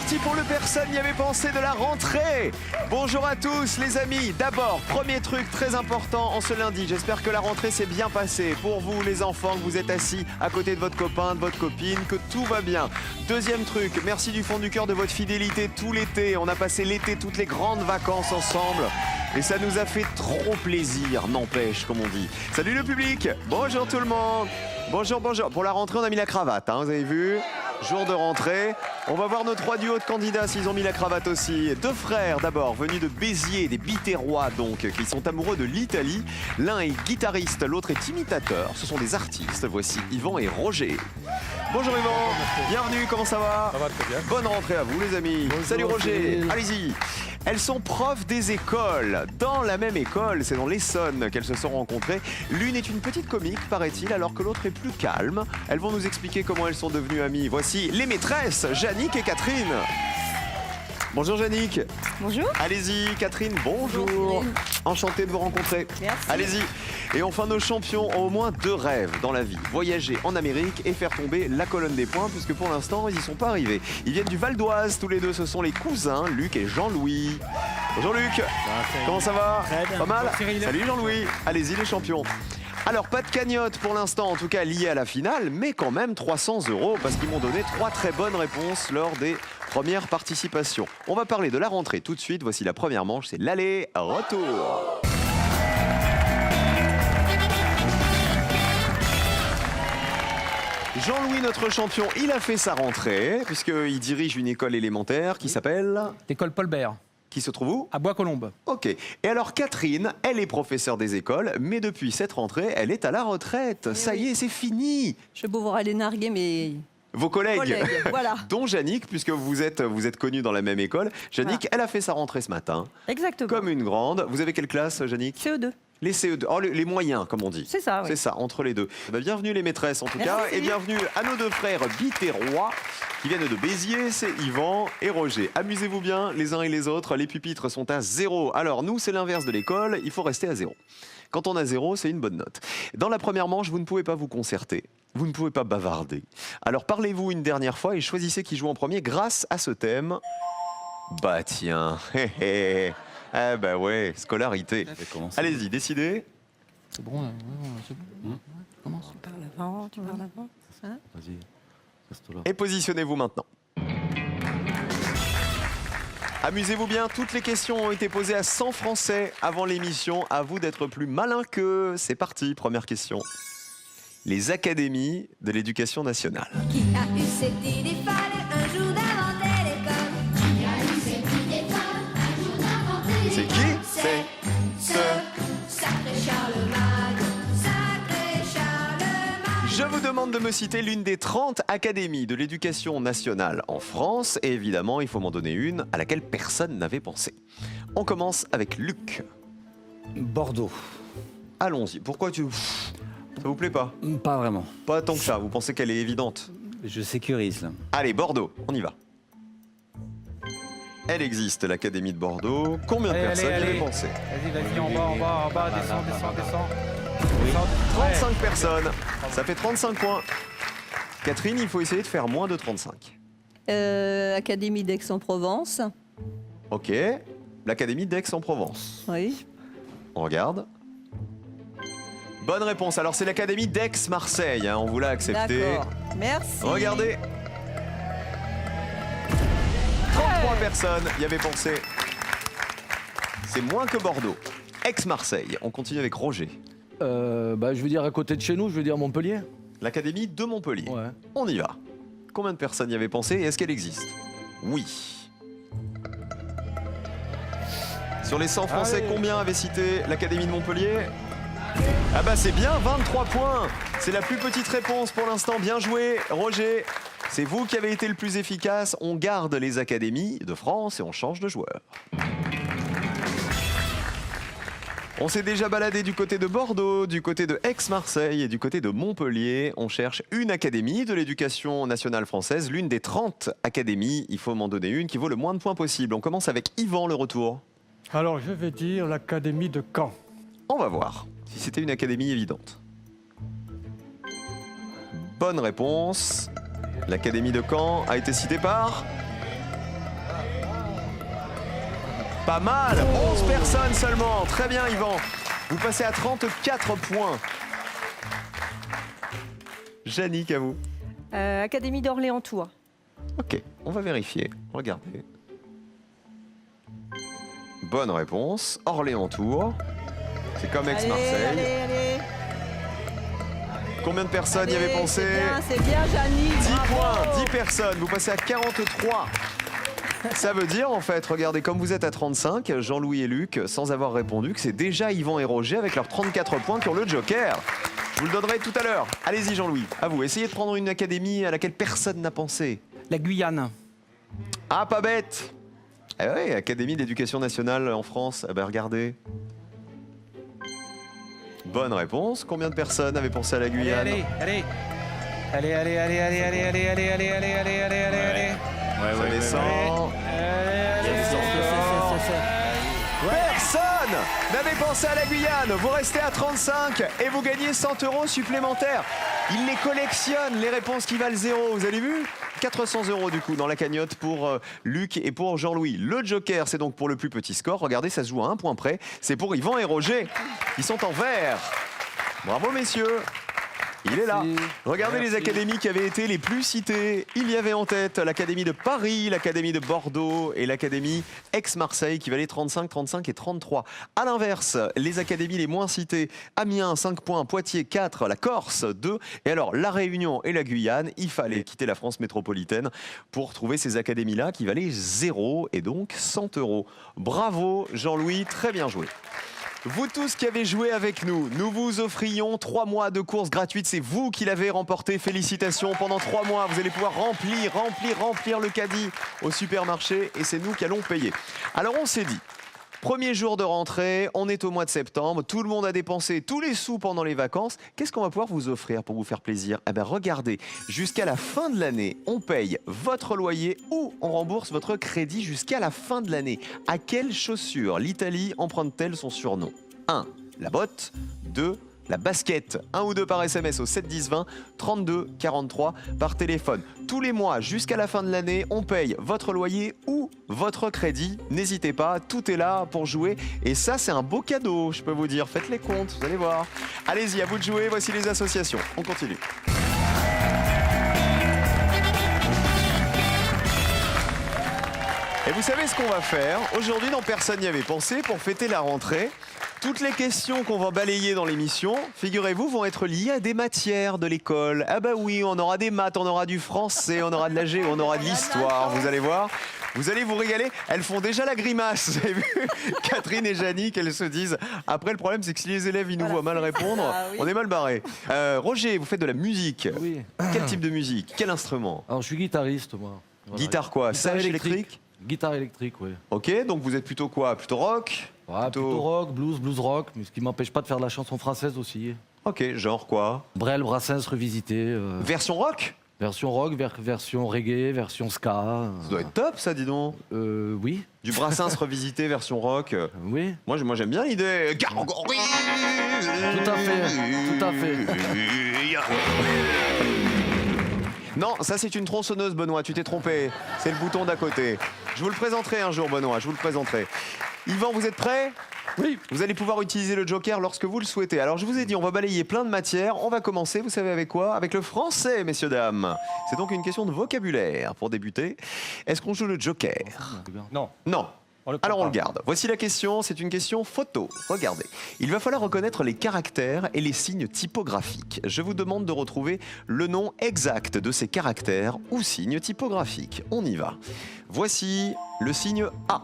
parti pour le personne n'y avait pensé de la rentrée. Bonjour à tous les amis. D'abord, premier truc très important en ce lundi. J'espère que la rentrée s'est bien passée. Pour vous les enfants, que vous êtes assis à côté de votre copain, de votre copine, que tout va bien. Deuxième truc, merci du fond du cœur de votre fidélité tout l'été. On a passé l'été, toutes les grandes vacances ensemble. Et ça nous a fait trop plaisir, n'empêche, comme on dit. Salut le public. Bonjour tout le monde. Bonjour, bonjour. Pour la rentrée, on a mis la cravate, hein, vous avez vu ? Jour de rentrée. On va voir nos 3 duos de candidats s'ils ont mis la cravate aussi. 2 frères d'abord, venus de Béziers, des Biterrois donc, qui sont amoureux de l'Italie. L'un est guitariste, l'autre est imitateur. Ce sont des artistes. Voici Yvan et Roger. Bonjour Yvan, bienvenue, comment ça va ? Ça va très bien. Bonne rentrée à vous les amis. Bonjour, salut Roger, salut. allez-y. Elles sont profs des écoles. Dans la même école, c'est dans l'Essonne qu'elles se sont rencontrées. L'une est une petite comique, paraît-il, alors que l'autre est plus calme. Elles vont nous expliquer comment elles sont devenues amies. Voici les maîtresses, Yannick et Catherine. Bonjour Yannick. Bonjour. Allez-y, Catherine, bonjour. Enchanté de vous rencontrer. Merci. Allez-y. Et enfin, nos champions ont au moins 2 rêves dans la vie. Voyager en Amérique et faire tomber la colonne des points, puisque pour l'instant, ils n'y sont pas arrivés. Ils viennent du Val d'Oise, tous les deux. Ce sont les cousins, Luc et Jean-Louis. Bonjour Luc. Comment ça va ? Très bien. Pas mal ? Bonjour, Cyril. Salut Jean-Louis. Allez-y les champions. Alors, pas de cagnotte pour l'instant, en tout cas liée à la finale, mais quand même 300 € parce qu'ils m'ont donné 3 très bonnes réponses lors des premières participations. On va parler de la rentrée tout de suite. Voici la première manche, c'est l'aller-retour. Jean-Louis, notre champion, il a fait sa rentrée, puisqu'il dirige une école élémentaire qui s'appelle... L'école Paul Bert, Qui se trouve où ? à Bois-Colombes. Ok. Et alors Catherine, elle est professeure des écoles, mais depuis cette rentrée, elle est à la retraite. Ça y est, c'est fini. Je vais pouvoir aller narguer mes Vos collègues, collègues. Voilà. dont Yannick, puisque vous êtes connus dans la même école. Yannick, elle a fait sa rentrée ce matin, Exactement. comme une grande. Vous avez quelle classe, Yannick ? CE2. Les CE2, oh, les moyens, comme on dit. C'est ça, oui. C'est ça, entre les deux. Bah, bienvenue les maîtresses, en tout Merci, cas. Et Céline. bienvenue à nos 2 frères Biterrois, qui viennent de Béziers, c'est Yvan et Roger. Amusez-vous bien, les uns et les autres. Les pupitres sont à 0. Alors, nous, c'est l'inverse de l'école, il faut rester à 0. Quand on a 0, c'est une bonne note. Dans la première manche, vous ne pouvez pas vous concerter. Vous ne pouvez pas bavarder. Alors, parlez-vous une dernière fois et choisissez qui joue en premier grâce à ce thème. Bah tiens, hé hé. Ah bah ouais, scolarité. Allez-y, décidez. C'est bon, là. C'est bon. Commence. Tu parles avant, tu parles avant. Hein ? Vas-y, reste là. Et positionnez-vous maintenant. Amusez-vous bien, toutes les questions ont été posées à 100 Français avant l'émission. À vous d'être plus malin qu'eux. C'est parti, première question. Les académies de l'éducation nationale. Qui a eu cette idée folle un jour d'inventer l'école? Qui a eu cette idée folle un jour d'inventer C'est l'école? qui ? C'est ce sacré Charlemagne, sacré Charlemagne. Je vous demande de me citer l'une des 30 académies de l'éducation nationale en France. Et évidemment, il faut m'en donner une à laquelle personne n'avait pensé. On commence avec Luc. Bordeaux. Allons-y. Pourquoi tu... Ça vous plaît pas ? Pas vraiment. Pas tant que ça. Vous pensez qu'elle est évidente ? Je sécurise là. Allez, Bordeaux, on y va. Elle existe, l'Académie de Bordeaux. Combien de Allez, personnes y allez, avaient allez. pensé ? Vas-y, en bas, descends. 35 personnes. Ça fait 35 points. Catherine, il faut essayer de faire moins de 35. Académie d'Aix-en-Provence. Ok. L'Académie d'Aix-en-Provence. Oui. On regarde. Bonne réponse. Alors, c'est l'Académie d'Aix-Marseille. Hein. On vous l'a accepté. D'accord. Merci. Regardez. 33 personnes y avaient pensé. C'est moins que Bordeaux. Aix-Marseille. On continue avec Roger. Je veux dire à côté de chez nous, je veux dire Montpellier. L'Académie de Montpellier. Ouais. On y va. Combien de personnes y avaient pensé et est-ce qu'elle existe ? Oui. Sur les 100 Français, Allez. combien avaient cité l'Académie de Montpellier ? Ah bah c'est bien, 23 points. C'est la plus petite réponse pour l'instant. Bien joué, Roger. C'est vous qui avez été le plus efficace. On garde les académies de France et on change de joueur. On s'est déjà baladé du côté de Bordeaux, du côté de Aix-Marseille et du côté de Montpellier. On cherche une académie de l'éducation nationale française, l'une des 30 académies. Il faut m'en donner une qui vaut le moins de points possible. On commence avec Yvan, le retour. Alors, je vais dire l'Académie de Caen. On va voir si c'était une académie évidente. Bonne réponse. L'Académie de Caen a été citée par Pas mal, 11 personnes seulement. Très bien, Yvan. Vous passez à 34 points. Jannick, à vous. Académie d'Orléans-Tours. Ok, on va vérifier. Regardez. Bonne réponse. Orléans-Tours. C'est comme Aix-Marseille. Allez. Combien de personnes y Allez, avaient pensé? C'est bien, Jannick. 10 bravo. points, 10 personnes. Vous passez à 43. Ça veut dire, en fait, regardez, comme vous êtes à 35, Jean-Louis et Luc, sans avoir répondu, que c'est déjà Yvan et Roger avec leurs 34 points qui ont le joker. Je vous le donnerai tout à l'heure. Allez-y, Jean-Louis, à vous. Essayez de prendre une académie à laquelle personne n'a pensé. La Guyane. Ah, pas bête. Eh oui, Académie d'éducation nationale en France. Eh ben, regardez. Bonne réponse. Combien de personnes avaient pensé à la Guyane? Allez. Ça descend. Personne n'avait pensé à la Guyane. Vous restez à 35 et vous gagnez 100 € supplémentaires. Il les collectionne, les réponses qui valent 0. Vous avez vu? 400 € du coup dans la cagnotte pour Luc et pour Jean-Louis. Le joker, c'est donc pour le plus petit score. Regardez, ça se joue à 1 point près. C'est pour Yvan et Roger. Ils sont en vert. Bravo messieurs. Il est là. Regardez les académies qui avaient été les plus citées. Il y avait en tête l'Académie de Paris, l'Académie de Bordeaux et l'Académie Aix-Marseille qui valaient 35, 35 et 33. À l'inverse, les académies les moins citées, Amiens 5 points, Poitiers 4, la Corse 2. Et alors la Réunion et la Guyane, il fallait quitter la France métropolitaine pour trouver ces académies-là qui valaient 0 et donc 100 €. Bravo Jean-Louis, très bien joué. Vous tous qui avez joué avec nous, nous vous offrions 3 mois de courses gratuites. C'est vous qui l'avez remporté. Félicitations. Pendant 3 mois, vous allez pouvoir remplir le caddie au supermarché et c'est nous qui allons payer. Alors on s'est dit, premier jour de rentrée, on est au mois de septembre, tout le monde a dépensé tous les sous pendant les vacances. Qu'est-ce qu'on va pouvoir vous offrir pour vous faire plaisir? Eh bien regardez, jusqu'à la fin de l'année, on paye votre loyer ou on rembourse votre crédit jusqu'à la fin de l'année. À quelle chaussure l'Italie emprunte-t-elle son surnom? 1. La botte. 2. La basket. 1 ou 2 par SMS au 7 10 20, 32 43 par téléphone. Tous les mois jusqu'à la fin de l'année, on paye votre loyer ou votre crédit. N'hésitez pas, tout est là pour jouer. Et ça, c'est un beau cadeau, je peux vous dire. Faites les comptes, vous allez voir. Allez-y, à vous de jouer. Voici les associations. On continue. Et vous savez ce qu'on va faire? Aujourd'hui, non, personne n'y avait pensé pour fêter la rentrée. Toutes les questions qu'on va balayer dans l'émission, figurez-vous, vont être liées à des matières de l'école. Ah bah oui, on aura des maths, on aura du français, on aura de la G, on aura de l'histoire, vous allez voir. Vous allez vous régaler. Elles font déjà la grimace. Vous avez vu Catherine et Jannick, elles se disent. Après, le problème, c'est que si les élèves ils nous voient mal répondre, on est mal barré. Roger, vous faites de la musique. Oui. Quel type de musique? Quel instrument? Alors, je suis guitariste, moi. Voilà. Guitare quoi? Guitare Sèche, électrique? Guitare électrique, oui. Ok, donc vous êtes plutôt quoi? Plutôt rock? Ouais, plutôt rock, blues rock, mais ce qui m'empêche pas de faire de la chanson française aussi. Ok, genre quoi? Brel, Brassens revisité. Version rock? Version rock, version reggae, version ska. Ça doit être top ça, dis donc. Oui. Du Brassens revisité version rock. Oui. Moi j'aime bien l'idée. Gargory. Tout à fait. Non, ça c'est une tronçonneuse, Benoît, tu t'es trompé. C'est le bouton d'à côté. Je vous le présenterai un jour, Benoît, je vous le présenterai. Yvan, vous êtes prêts? Oui. Vous allez pouvoir utiliser le joker lorsque vous le souhaitez. Alors je vous ai dit, on va balayer plein de matières. On va commencer, vous savez avec quoi? Avec le français, messieurs, dames. C'est donc une question de vocabulaire pour débuter. Est-ce qu'on joue le joker? Non. Non. On Alors on le garde. Voici la question, c'est une question photo. Regardez. Il va falloir reconnaître les caractères et les signes typographiques. Je vous demande de retrouver le nom exact de ces caractères ou signes typographiques. On y va. Voici le signe A.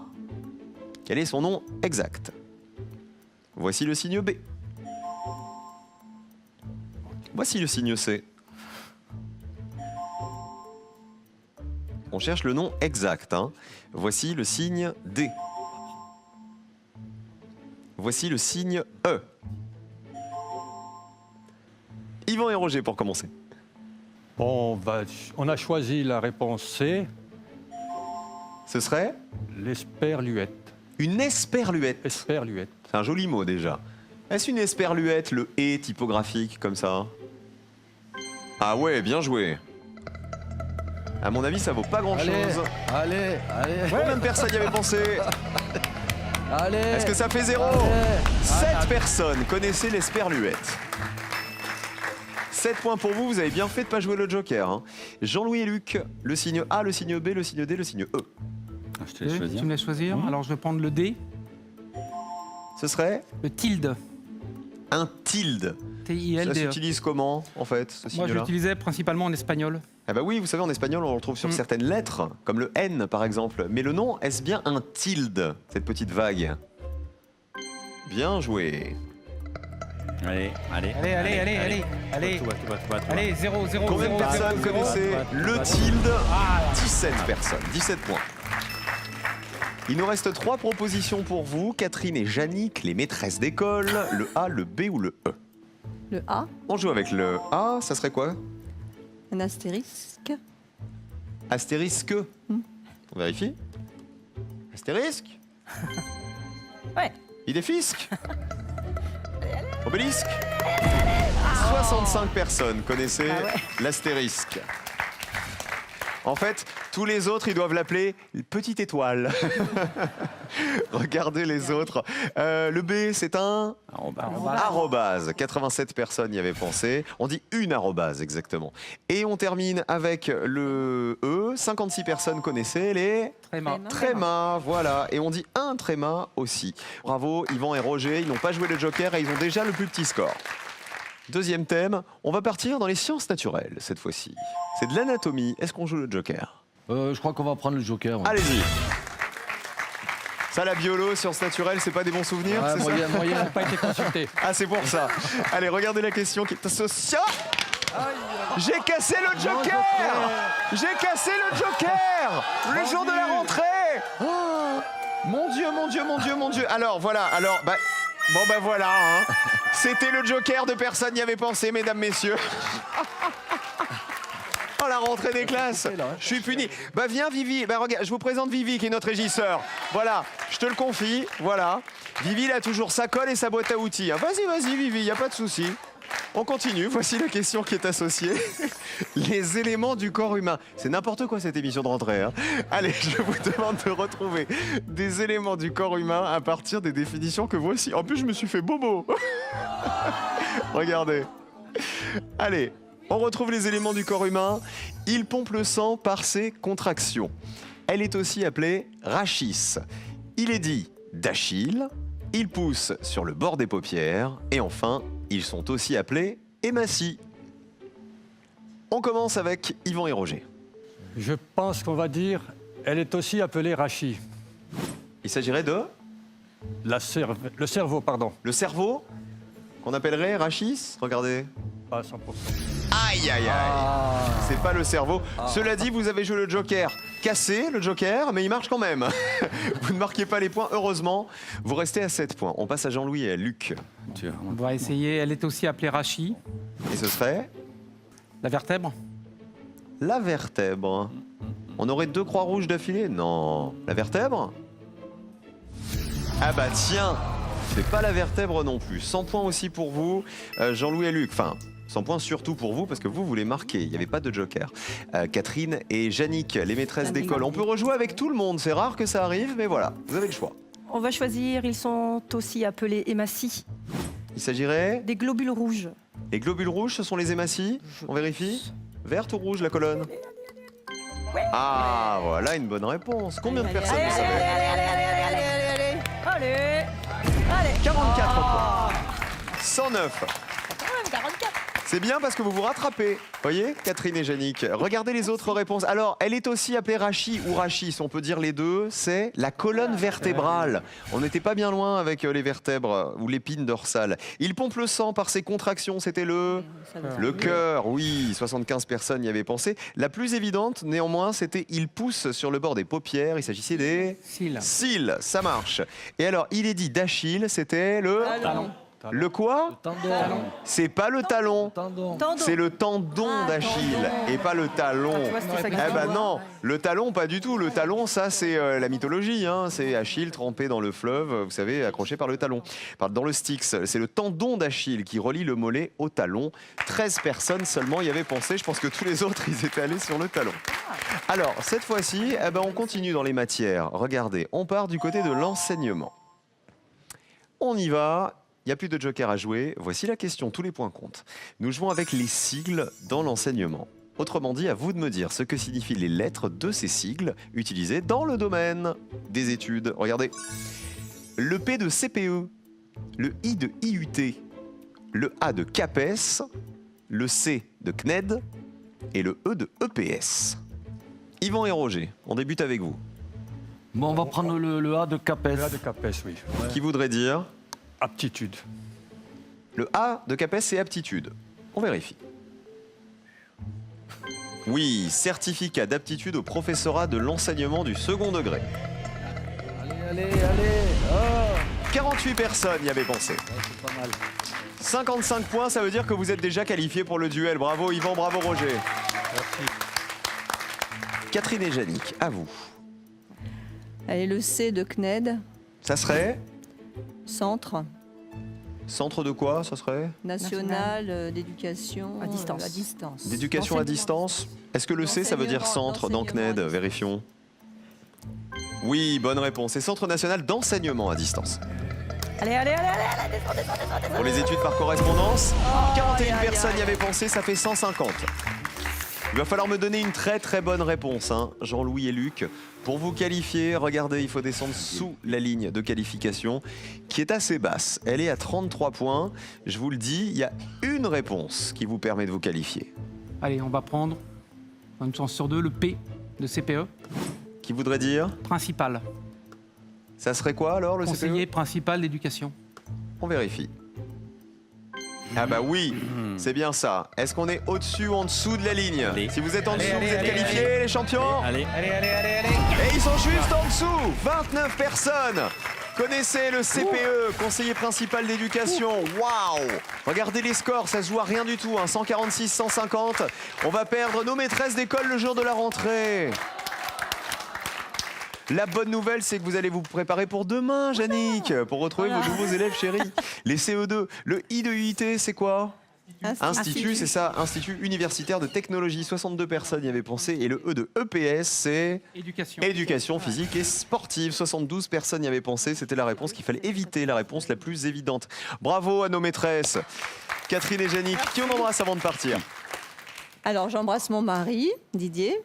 Quel est son nom exact? Voici le signe B. Voici le signe C. On cherche le nom exact. Voici le signe D. Voici le signe E. Yvan et Roger pour commencer. Bon, on a choisi la réponse C, Ce serait l'esperluette. une esperluette. Esperluette. C'est un joli mot déjà. Est-ce une esperluette, le « et » typographique comme ça? Ah ouais, bien joué. À mon avis, ça vaut pas grand-chose. Allez. Combien de personnes y avaient pensé? Allez. Est-ce que ça fait 0? 7 personnes connaissaient l'esperluette. 7 points pour vous, vous avez bien fait de ne pas jouer le joker. Hein. Jean-Louis et Luc, le signe A, le signe B, le signe D, le signe E. Ah, je te laisse choisir. Tu me laisses choisir. Alors je vais prendre le D, Ce serait le tilde. un tilde. Ça T-I-L-D-E. s'utilise comment, en fait, ce Moi, je signe-là? l'utilisais principalement en espagnol. Ah bah oui, vous savez, en espagnol, on le retrouve sur certaines lettres, comme le N, par exemple. Mais le nom, est-ce bien un tilde, cette petite vague? Bien joué. Allez, allez. Allez. Allez, 0, 0, Combien de 0, personnes 0, connaissaient le tilde? 17 personnes, 17 points. Il nous reste 3 propositions pour vous. Catherine et Yannick, les maîtresses d'école. Le A, le B ou le E? Le A, On joue avec le A, ça serait quoi? un astérisque. Astérisque. On vérifie. Astérisque. Ouais. Idéfisque. Obélisque. 65 personnes connaissaient l'astérisque. En fait, tous les autres, ils doivent l'appeler petite étoile. Regardez les autres. Le B, c'est un arrobase. 87 personnes y avaient pensé. On dit une arrobase, exactement. Et on termine avec le E. 56 personnes connaissaient les Tréma. trémas. Voilà. Et on dit un tréma aussi. Bravo, Yvan et Roger. Ils n'ont pas joué le joker et ils ont déjà le plus petit score. Deuxième thème, on va partir dans les sciences naturelles cette fois-ci. C'est de l'anatomie. Est-ce qu'on joue le joker? Je crois qu'on va prendre le joker. Ouais. Allez-y. Ça, la biolo, sciences naturelles, c'est pas des bons souvenirs, Ouais, c'est ça? moyen, moyen. Pas été consulté. Ah, c'est pour ça. Allez, regardez la question qui est associée. J'ai cassé le joker. J'ai cassé le joker. Le jour de la rentrée. Oh, mon Dieu, mon Dieu, mon Dieu, mon Dieu. Alors, voilà. Alors, bon, voilà. Hein. C'était le joker de personne n'y avait pensé, mesdames, messieurs. Oh, la rentrée des classes. Je suis puni. Bah, viens, Vivi. Bah, regarde, je vous présente Vivi, qui est notre régisseur. Voilà, je te le confie. Voilà. Vivi, il a toujours sa colle et sa boîte à outils. Hein. Vas-y, vas-y, Vivi, il n'y a pas de souci. On continue. Voici la question qui est associée. Les éléments du corps humain. C'est n'importe quoi cette émission de rentrée. Hein. Allez, je vous demande de retrouver des éléments du corps humain à partir des définitions que voici. En plus, je me suis fait bobo. Regardez. Allez, on retrouve les éléments du corps humain. Il pompe le sang par ses contractions. Elle est aussi appelée rachis. Il est dit d'Achille. Il pousse sur le bord des paupières. Et enfin, ils sont aussi appelés hématies. On commence avec Yvan et Roger. Je pense qu'on va dire, elle est aussi appelée rachis. Il s'agirait de Le cerveau, pardon. le cerveau, qu'on appellerait rachis. Regardez. Pas à 100%. Aïe, aïe, aïe. C'est pas le cerveau. Cela dit, vous avez joué le joker. Cassé, le joker, mais il marche quand même. Vous ne marquez pas les points, heureusement. Vous restez à 7 points. On passe à Jean-Louis et à Luc. Tu vois, On va essayer. Elle est aussi appelée rachis. Et ce serait La vertèbre. la vertèbre. On aurait 2 croix rouges d'affilée? Non. La vertèbre? Ah bah tiens, c'est pas la vertèbre non plus. 100 points aussi pour vous, Jean-Louis et Luc. Enfin, 100 points surtout pour vous parce que vous voulez marquer. Il n'y avait pas de joker. Catherine et Yannick, les maîtresses d'école. On peut rejouer avec tout le monde. C'est rare que ça arrive, mais voilà, vous avez le choix. On va choisir, ils sont aussi appelés hématies, Il s'agirait... des globules rouges. Les globules rouges, ce sont les hématies. On vérifie. Verte ou rouge, la colonne? Ah, voilà une bonne réponse. Combien de personnes le savaient? Allez 44 points. 109. C'est bien parce que vous vous rattrapez. Voyez, Catherine et Yannick. Regardez les autres réponses. Alors, elle est aussi appelée rachis ou rachis, on peut dire les deux. C'est la colonne vertébrale. On n'était pas bien loin avec les vertèbres ou l'épine dorsale. Il pompe le sang par ses contractions. C'était le cœur. Oui, 75 personnes y avaient pensé. La plus évidente, néanmoins, c'était il pousse sur le bord des paupières. Il s'agissait des Cils. cils. Ça marche. Et alors, il est dit d'Achille, c'était le... Talon. Le quoi? Tendon. C'est pas le talon. Tendon. C'est le tendon d'Achille et pas le talon. Tu vois, c'était ça que Eh je ben voulais. non, le talon pas du tout. Le talon, ça c'est la mythologie. Hein. C'est Achille trempé dans le fleuve, vous savez, accroché par le talon. Dans le Styx, c'est le tendon d'Achille qui relie le mollet au talon. 13 personnes seulement y avaient pensé. Je pense que tous les autres, ils étaient allés sur le talon. Alors, cette fois-ci, on continue dans les matières. Regardez, on part du côté de l'enseignement. On y va. Il n'y a plus de joker à jouer. Voici la question, tous les points comptent. Nous jouons avec les sigles dans l'enseignement. Autrement dit, à vous de me dire ce que signifient les lettres de ces sigles utilisés dans le domaine des études. Regardez. Le P de CPE, le I de IUT, le A de CAPES, le C de CNED et le E de EPS. Yvan et Roger, on débute avec vous. Bon, on va prendre le A de CAPES. Là de CAPES, oui. Qui voudrait dire? Aptitude. Le A de CAPES, c'est aptitude. On vérifie. Oui, certificat d'aptitude au professorat de l'enseignement du second degré. Allez. Oh, 48 personnes y avaient pensé. c'est pas mal. 55 points, ça veut dire que vous êtes déjà qualifiés pour le duel. Bravo Yvan, bravo Roger. Merci. Catherine et Yannick, à vous. Allez, le C de CNED, Ça serait Centre centre de quoi? Ça serait national d'éducation À distance. à distance. d'éducation à distance. Est-ce que le C, ça veut dire centre dans CNED? Vérifions. Oui, bonne réponse. C'est Centre national d'enseignement à distance. Allez. Pour les études par correspondance, 41 personnes y avaient pensé, ça fait 150. Il va falloir me donner une très très bonne réponse, hein, Jean-Louis et Luc. Pour vous qualifier, regardez, il faut descendre sous la ligne de qualification, qui est assez basse. Elle est à 33 points. Je vous le dis, il y a une réponse qui vous permet de vous qualifier. Allez, on va prendre, une chance sur deux, le P de CPE, Qui voudrait dire? principal. Ça serait quoi alors le Conseiller CPE? principal d'éducation. On vérifie. Ah bah oui, c'est bien ça. Est-ce qu'on est au-dessus ou en dessous de la ligne? Allez. Si vous êtes en dessous, allez, vous êtes allez, qualifiés, les champions? Allez. Et ils sont juste en dessous. 29 personnes. Connaissez le CPE, conseiller principal d'éducation. Waouh! Regardez les scores, ça se joue à rien du tout. 146, 150. On va perdre nos maîtresses d'école le jour de la rentrée. La bonne nouvelle, c'est que vous allez vous préparer pour demain, Yannick, pour retrouver vos nouveaux élèves chéris. Les CE2. Le I de UIT, c'est quoi? Institut, c'est ça, Institut universitaire de technologie. 62 personnes y avaient pensé. Et le E de EPS, c'est éducation physique et sportive. 72 personnes y avaient pensé. C'était la réponse qu'il fallait éviter, la réponse la plus évidente. Bravo à nos maîtresses. Catherine et Yannick, qui on embrasse avant de partir? Alors, j'embrasse mon mari, Didier,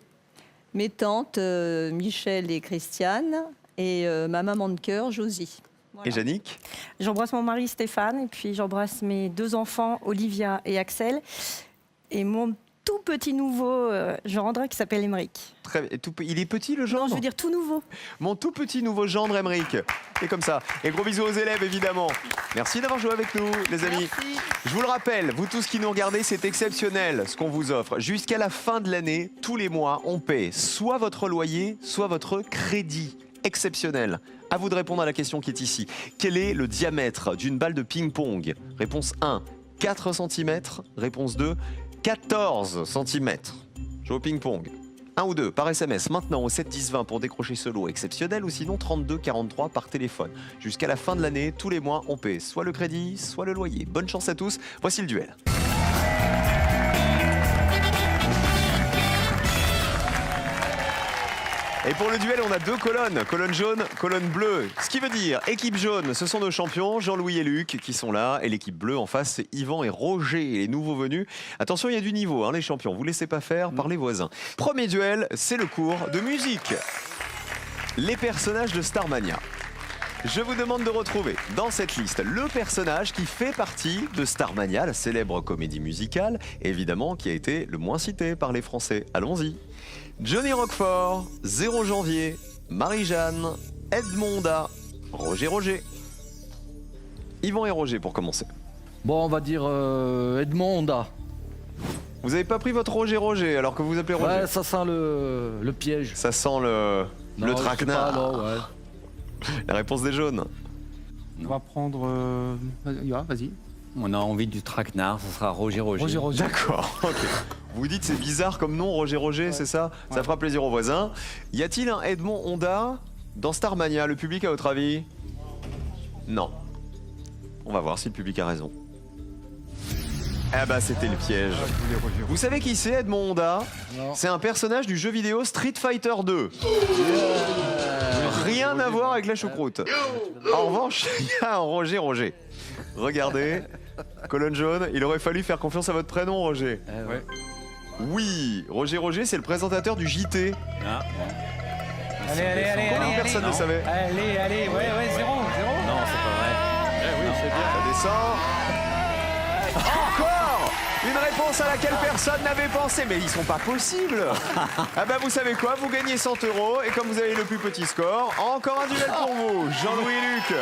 mes tantes, Michel et Christiane, et ma maman de cœur, Josie. Voilà. Et Yannick? J'embrasse mon mari Stéphane et puis j'embrasse mes deux enfants Olivia et Axel et mon tout petit nouveau gendre qui s'appelle Émeric. Très bien. Il est petit le Non, gendre? je veux dire tout nouveau. Mon tout petit nouveau gendre Émeric. Et comme ça. Et gros bisous aux élèves évidemment. Merci d'avoir joué avec nous les amis. Merci. Je vous le rappelle, vous tous qui nous regardez, c'est exceptionnel ce qu'on vous offre. Jusqu'à la fin de l'année, tous les mois, on paie soit votre loyer, soit votre crédit. Exceptionnel. À vous de répondre à la question qui est ici. Quel est le diamètre d'une balle de ping-pong? Réponse 1, 4 cm. Réponse 2, 14 cm. Joue au ping-pong. 1 ou 2 par SMS maintenant au 7 10 20 pour décrocher ce lot exceptionnel ou sinon 32 43 par téléphone. Jusqu'à la fin de l'année, tous les mois, on paie soit le crédit, soit le loyer. Bonne chance à tous. Voici le duel. Et pour le duel, on a deux colonnes, colonne jaune, colonne bleue. Ce qui veut dire, équipe jaune, ce sont nos champions, Jean-Louis et Luc, qui sont là. Et l'équipe bleue, en face, c'est Yvan et Roger, les nouveaux venus. Attention, il y a du niveau, hein, les champions. Vous laissez pas faire par les voisins. Premier duel, c'est le cours de musique. Les personnages de Starmania. Je vous demande de retrouver dans cette liste le personnage qui fait partie de Starmania, la célèbre comédie musicale, évidemment qui a été le moins cité par les Français. Allons-y. Johnny Roquefort, 0 janvier, Marie-Jeanne, Edmond Honda, Roger. Yvan et Roger pour commencer. Bon, on va dire Edmond Honda. Vous avez pas pris votre Roger alors que vous appelez Roger? Ouais, ça sent le piège. Ça sent le Non, je sais traquenard. pas, non, ouais. La réponse des jaunes. On va prendre... vas-y. On a envie du traquenard, ça sera Roger. Roger. D'accord, ok. Vous dites c'est bizarre comme nom, Roger, c'est ça? Ça Ouais. fera plaisir aux voisins. Y a-t-il un Edmond Honda dans Starmania? Le public, à votre avis? Non. On va voir si le public a raison. Ah bah c'était le piège. Vous savez qui c'est Edmond Honda? C'est un personnage du jeu vidéo Street Fighter 2. Rien à voir avec la choucroute. En revanche, il y a un Roger. Regardez, colonne jaune, il aurait fallu faire confiance à votre prénom, Roger. Ouais. Oui, Roger, c'est le présentateur du JT. Ah, Allez, Combien de personnes le savaient? Allez, ouais, 0. non, c'est pas vrai. Eh oui, c'est bien. Ça descend. Encore une réponse à laquelle personne n'avait pensé. Mais ils sont pas possibles. Ah bah vous savez quoi, vous gagnez 100 € et comme vous avez le plus petit score, encore un duel pour vous, Jean-Louis et Luc.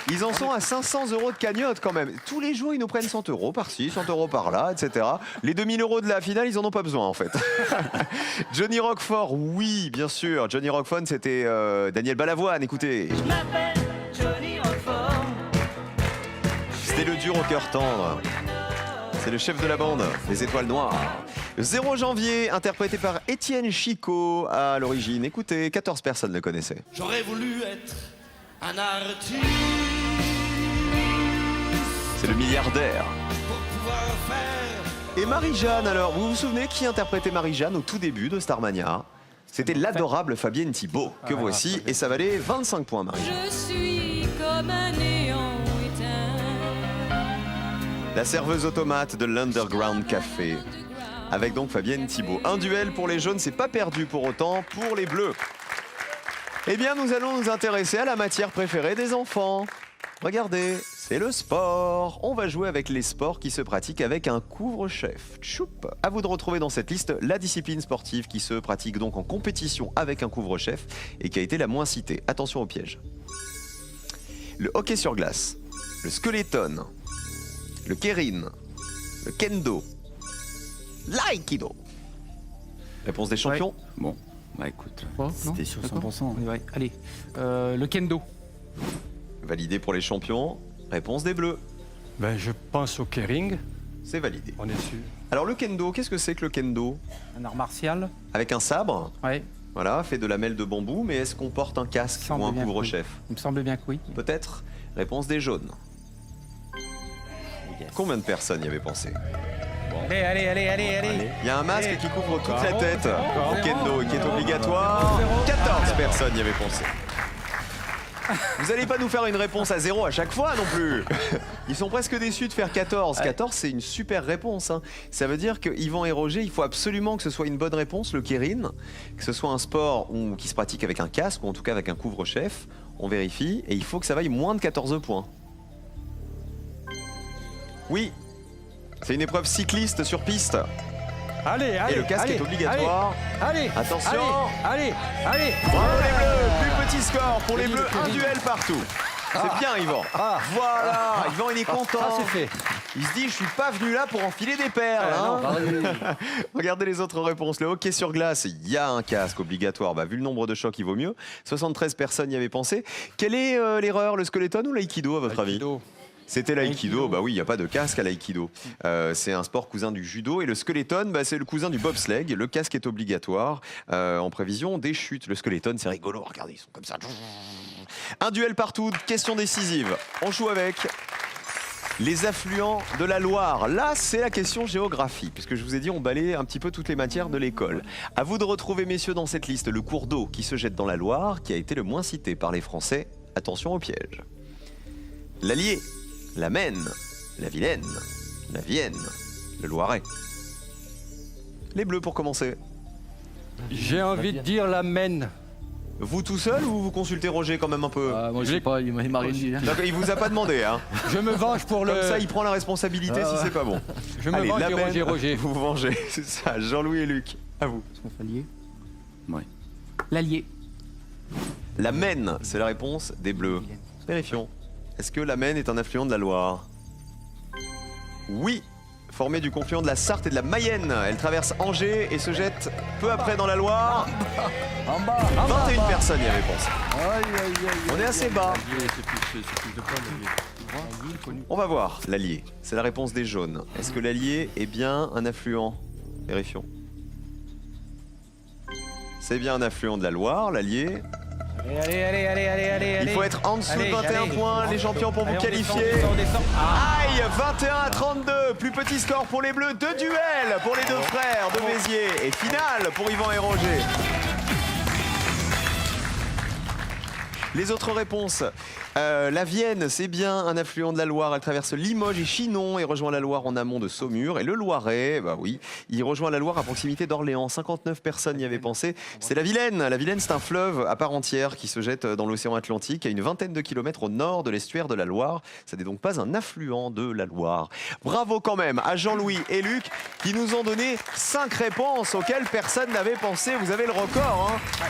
Ils en sont à 500 € de cagnotte quand même. Tous les jours, ils nous prennent 100 € par-ci, 100 € par-là, etc. Les 2000 € de la finale, ils en ont pas besoin en fait. Johnny Roquefort, oui, bien sûr. Johnny Roquefort, c'était Daniel Balavoine, écoutez. C'était le dur au cœur tendre. C'est le chef de la bande, les Étoiles Noires. 0 janvier, interprété par Étienne Chicot à l'origine. Écoutez, 14 personnes le connaissaient. J'aurais voulu être un artiste C'est le milliardaire. pour pouvoir faire. Et Marie-Jeanne, alors, vous vous souvenez qui interprétait Marie-Jeanne au tout début de Starmania? C'était l'adorable Fabienne Thibault, que voici, et ça valait 25 points, Marie. Je suis comme un néant éteint. La serveuse automate de l'Underground Café, avec donc Fabienne Thibault. Un duel pour les jaunes, c'est pas perdu pour autant pour les bleus. Eh bien, nous allons nous intéresser à la matière préférée des enfants. Regardez, c'est le sport. On va jouer avec les sports qui se pratiquent avec un couvre-chef. Tchoup. À vous de retrouver dans cette liste la discipline sportive qui se pratique donc en compétition avec un couvre-chef et qui a été la moins citée. Attention au piège. Le hockey sur glace, le skeleton, le keirin, le kendo, l'aïkido. Réponse des champions. Bon, bah écoute, Oh, non, c'était sur d'accord. 100%. Ouais, allez, le kendo. Validé pour les champions. Réponse des bleus. Ben, je pense au keiring. C'est validé. On est sûr. Alors le kendo, qu'est-ce que c'est que le kendo? Un art martial. Avec un sabre, Ouais, voilà, fait de lamelles de bambou, mais est-ce qu'on porte un casque semble ou un bien que couvre-chef? il me semble bien que oui. Peut-être. Réponse des jaunes. Combien de personnes y avaient pensé? Allez. Il y a un masque qui couvre toute la tête au kendo et qui est obligatoire. 14 personnes y avaient pensé. Vous n'allez pas nous faire une réponse à 0 à chaque fois non plus. Ils sont presque déçus de faire 14. 14, c'est une super réponse, hein. Ça veut dire que Yvan et Roger, il faut absolument que ce soit une bonne réponse, le keirin, que ce soit un sport qui se pratique avec un casque ou en tout cas avec un couvre-chef. On vérifie et il faut que ça vaille moins de 14 points. Oui, c'est une épreuve cycliste sur piste. Allez, Et le casque est obligatoire. Allez, Attention. allez. Bravo les bleus, plus petit score pour les bleus, un duel partout. C'est bien Yvan. Voilà, Yvan il est content. Ah, c'est fait. Il se dit je suis pas venu là pour enfiler des perles. hein. Regardez les autres réponses. Le hockey sur glace, il y a un casque obligatoire. Bah, vu le nombre de chocs, il vaut mieux. 73 personnes y avaient pensé. Quelle est l'erreur, le skeleton ou l'aïkido à votre avis? C'était l'aïkido, bah oui, il n'y a pas de casque à l'aïkido. C'est un sport cousin du judo et le skeleton, bah, c'est le cousin du bobsleigh. Le casque est obligatoire en prévision des chutes. Le skeleton, c'est rigolo, regardez, ils sont comme ça. Un duel partout, question décisive. On joue avec les affluents de la Loire. Là, c'est la question géographie, puisque je vous ai dit, on balaye un petit peu toutes les matières de l'école. À vous de retrouver, messieurs, dans cette liste, le cours d'eau qui se jette dans la Loire, qui a été le moins cité par les Français. Attention au piège. L'Allier, la Maine, la Vilaine, la Vienne, le Loiret. Les Bleus pour commencer. J'ai envie de dire la Maine. Vous tout seul ou vous consultez Roger quand même un peu? Moi, je sais pas, il m'a rien dit. D'accord, il vous a pas demandé, hein. Je me venge pour Comme ça, il prend la responsabilité si c'est pas bon. Je me Allez, venge la de Maine, Roger. vous vous vengez, c'est ça. Jean-Louis et Luc, à vous. Est-ce qu'on fait l'allier? Ouais. L'allier. La Maine, c'est la réponse des Bleus. Vérifions. Est-ce que la Maine est un affluent de la Loire? Oui. Formée du confluent de la Sarthe et de la Mayenne. Elle traverse Angers et se jette peu après dans la Loire. En bas, 21 personnes y avaient pensé. On est assez bas. On va voir l'Allier. C'est la réponse des jaunes. Est-ce que l'Allier est bien un affluent? Vérifions. C'est bien un affluent de la Loire, l'Allier. Allez. Il faut être en dessous de Allez, 21 allez. points, les champions, pour vous Allez, on qualifier. descend. Aïe, 21-32, plus petit score pour les Bleus, 2 duels pour les deux frères de Béziers et finale pour Yvan et Roger. Les autres réponses. La Vienne, c'est bien un affluent de la Loire. Elle traverse Limoges et Chinon et rejoint la Loire en amont de Saumur. Et le Loiret, bah oui, il rejoint la Loire à proximité d'Orléans. 59 personnes y avaient pensé. C'est la Vilaine. La Vilaine, c'est un fleuve à part entière qui se jette dans l'océan Atlantique à une vingtaine de kilomètres au nord de l'estuaire de la Loire. Ça n'est donc pas un affluent de la Loire. Bravo quand même à Jean-Louis et Luc qui nous ont donné 5 réponses auxquelles personne n'avait pensé. Vous avez le record, hein.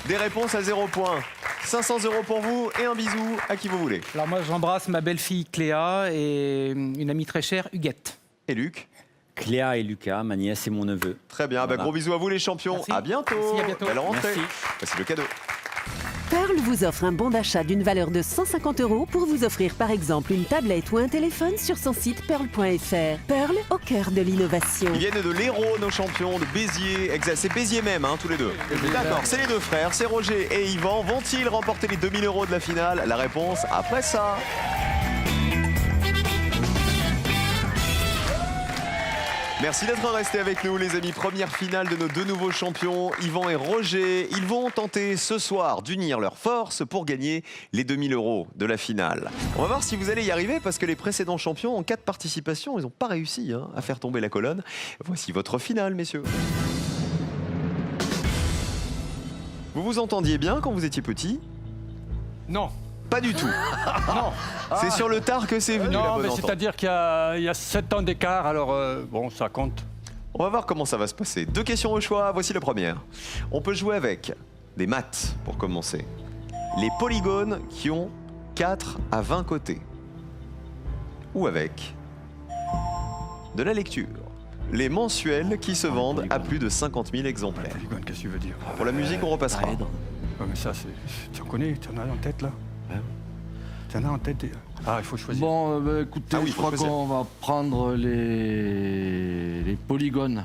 Des réponses à 0 points. 500 € pour vous et un bisou à qui vous voulez. Alors moi, j'embrasse ma belle-fille Cléa et une amie très chère, Huguette. Et Luc? Cléa et Lucas, ma nièce et mon neveu. Très bien, Voilà. gros bisous à vous les champions. Merci. À bientôt. Merci, à bientôt. Belle rentrée. Merci. Voici le cadeau. Pearl vous offre un bon d'achat d'une valeur de 150 € pour vous offrir par exemple une tablette ou un téléphone sur son site pearl.fr. Pearl, au cœur de l'innovation. Ils viennent de l'Hérault, nos champions, de Béziers. C'est Béziers même, hein, tous les deux. D'accord, c'est les deux frères, c'est Roger et Yvan. Vont-ils remporter les 2000 € de la finale? La réponse après ça. Merci d'être restés avec nous, les amis. Première finale de nos deux nouveaux champions, Yvan et Roger. Ils vont tenter ce soir d'unir leurs forces pour gagner les 2000 € de la finale. On va voir si vous allez y arriver parce que les précédents champions, en cas de participation, ils n'ont pas réussi à faire tomber la colonne. Voici votre finale, messieurs. Vous vous entendiez bien quand vous étiez petit? Non. Pas du tout. Non. C'est sur le tard que c'est venu, la Non, bonne mais entente. c'est-à-dire qu'il y a 7 ans d'écart, alors bon, ça compte. On va voir comment ça va se passer. 2 questions au choix, voici la première. On peut jouer avec des maths pour commencer. Les polygones qui ont 4 à 20 côtés. Ou avec de la lecture. Les mensuels qui se vendent à plus de 50 000 exemplaires. Polygone, qu'est-ce que tu veux dire? Pour la musique, on repassera. Ouais, mais ça, tu en connais, tu en as en tête là? Tu en as en tête? Ah, il faut choisir. Bon, écoutez, Ah oui, je faut crois choisir. qu'on va prendre les polygones.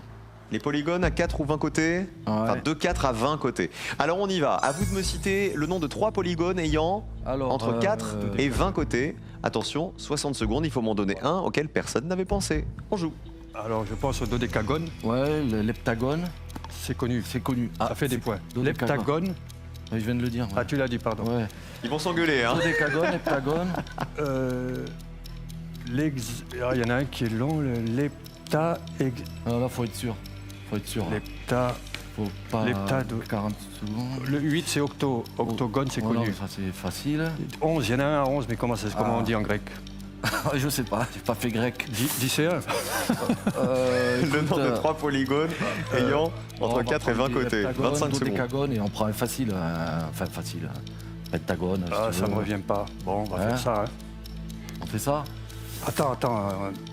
Les polygones à 4 ou 20 côtés, enfin de 4 à 20 côtés. Alors on y va. À vous de me citer le nom de 3 polygones ayant Alors, entre 4 et 20 côtés. Attention, 60 secondes, il faut m'en donner un auquel personne n'avait pensé. On joue. Alors, je pense au dodécagone, Ouais, l'heptagone, c'est connu. c'est connu. Ça fait des points. dodécagone. L'heptagone, Je viens de le dire. ah, tu l'as dit, pardon. Ouais. Ils vont s'engueuler, hein. Dodécagone, heptagone. Il y en a un qui est long, le lepta. Ah, là, faut être sûr. Faut être sûr. Là. Lepta. Faut pas Leptado. 40 secondes. Le 8, c'est octogone, c'est Oh, non, connu. ça c'est facile. 11, il y en a un à 11, mais comment on dit en grec? Je sais pas, j'ai pas fait grec. 10 et 1. Le nom de 3 polygones ayant entre 4 et 20 côtés. 25 secondes. Dodécagone et on prend un facile. Enfin, facile. Pentagone. si Ah, tu ça veux. me revient pas. Bon, on va Ouais. faire ça. Hein. On fait ça? Attends.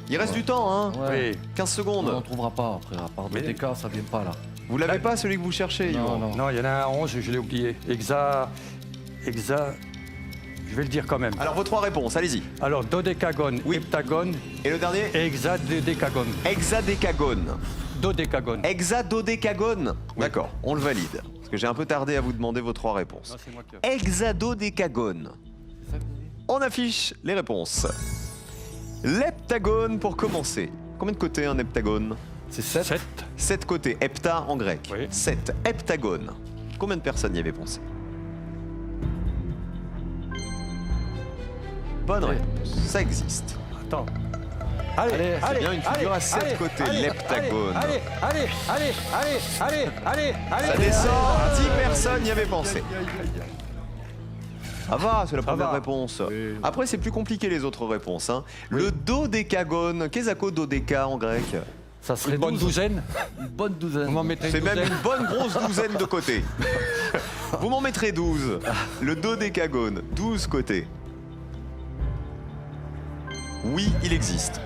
Il reste du temps, hein. Ouais. Oui. 15 secondes. On trouvera pas après. À part Mais- Dodéca, ça vient pas là. Vous l'avez pas, celui que vous cherchez, Non, Yvan? non. Non, il y en a un à 11, je l'ai oublié. Je vais le dire quand même. Alors vos 3 réponses, allez-y. Alors, dodécagone, Oui. heptagone, Et le dernier? hexadécagone. Hexadécagone. Dodécagone. Hexadodécagone. D'accord, on le valide. Parce que j'ai un peu tardé à vous demander vos 3 réponses. Non, c'est moi qui... Hexadodécagone. On affiche les réponses. L'heptagone pour commencer. Combien de côtés un heptagone? C'est 7. 7. 7 côtés, hepta en grec. Oui. 7 heptagone. Combien de personnes y avaient pensé? Bonne Ouais. réponse, ça existe. Attends. Allez, c'est bien une figure à 7 côtés, l'heptagone. Ça descend, 10 personnes y avaient pensé. Ça va, c'est la première va. réponse. Après, c'est plus compliqué les autres réponses. Hein. Le dodécagone, qu'est-ce que dodéca en grec? Ça serait Une bonne 12. douzaine. Une bonne douzaine. On m'en mettrait C'est une même douzaine. une bonne grosse douzaine de côtés. Vous m'en mettrez 12. Le dodécagone, 12 côtés. Oui, il existe.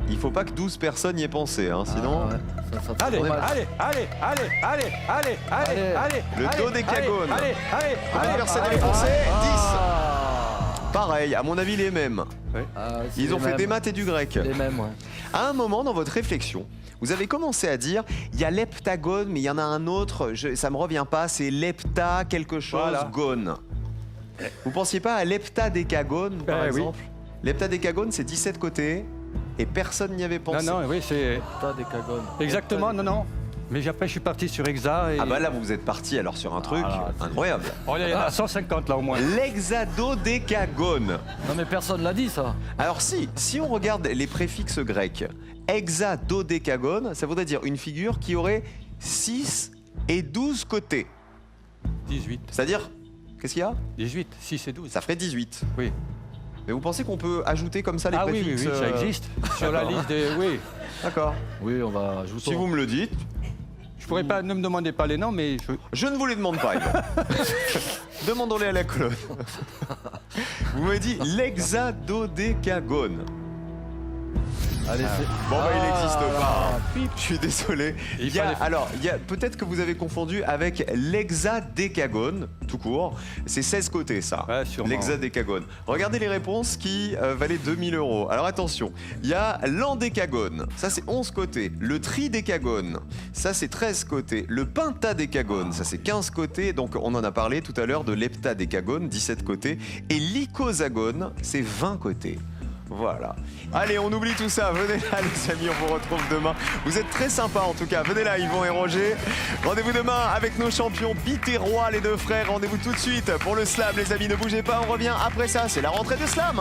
Il faut pas que 12 personnes y aient pensé, hein, sinon... Ah, ouais. Ça Allez, ferait mal. allez. Le dodécagone. Allez. Combien de personnes y avaient pensé? 10. Pareil, à mon avis, les mêmes. Ah, c'est Ils ont les fait mêmes. des maths et du grec. Les mêmes, ouais. À un moment dans votre réflexion, Vous avez commencé à dire, il y a l'heptagone, mais il y en a un autre, ça me revient pas, c'est l'hepta quelque chose Voilà. gone. Vous pensiez pas à l'heptadécagone, par oui. exemple? L'heptadécagone, c'est 17 côtés, et personne n'y avait pensé. Non, oui, c'est. T'as des cagones. Exactement, non. Mais après, je suis parti sur Hexa. Et... Ah bah là, vous êtes parti alors sur un truc incroyable. Oh, il y en a 150 là au moins. L'hexadodécagone. Non, mais personne l'a dit, ça. Alors si on regarde les préfixes grecs, hexadodécagone, ça voudrait dire une figure qui aurait 6 et 12 côtés. 18. C'est-à-dire, qu'est-ce qu'il y a? 18, 6 et 12. Ça ferait 18. Oui. Mais vous pensez qu'on peut ajouter comme ça les Ah oui, préfixes ça existe. Sur la liste des. Oui. D'accord. Oui, on va ajouter. Si vous me le dites, Je pourrais pas, ne me demandez pas les noms, mais je ne vous les demande pas. Yvan. Demandons-les à la colonne. Vous m'avez dit l'hexadodécagone. Allez, c'est. Bon, bah, il n'existe pas. Ah, Je suis désolé. Il Il y a, fallait- alors, il y a, peut-être que vous avez confondu avec l'hexadécagone, tout court. C'est 16 côtés, ça. Ouais, sûrement. L'hexadécagone. Regardez les réponses qui valaient 2000 €. Alors, attention. Il y a l'endécagone. Ça, c'est 11 côtés. Le tridécagone. Ça, c'est 13 côtés. Le pentadécagone. Ça, c'est 15 côtés. Donc, on en a parlé tout à l'heure de l'heptadécagone, 17 côtés. Et l'icosagone, c'est 20 côtés. Voilà. Allez, on oublie tout ça. Venez là, les amis, on vous retrouve demain. Vous êtes très sympas, en tout cas. Venez là, Yvon et Roger. Rendez-vous demain avec nos champions Biterrois, les deux frères. Rendez-vous tout de suite pour le slam, les amis. Ne bougez pas, on revient après ça. C'est la rentrée de slam.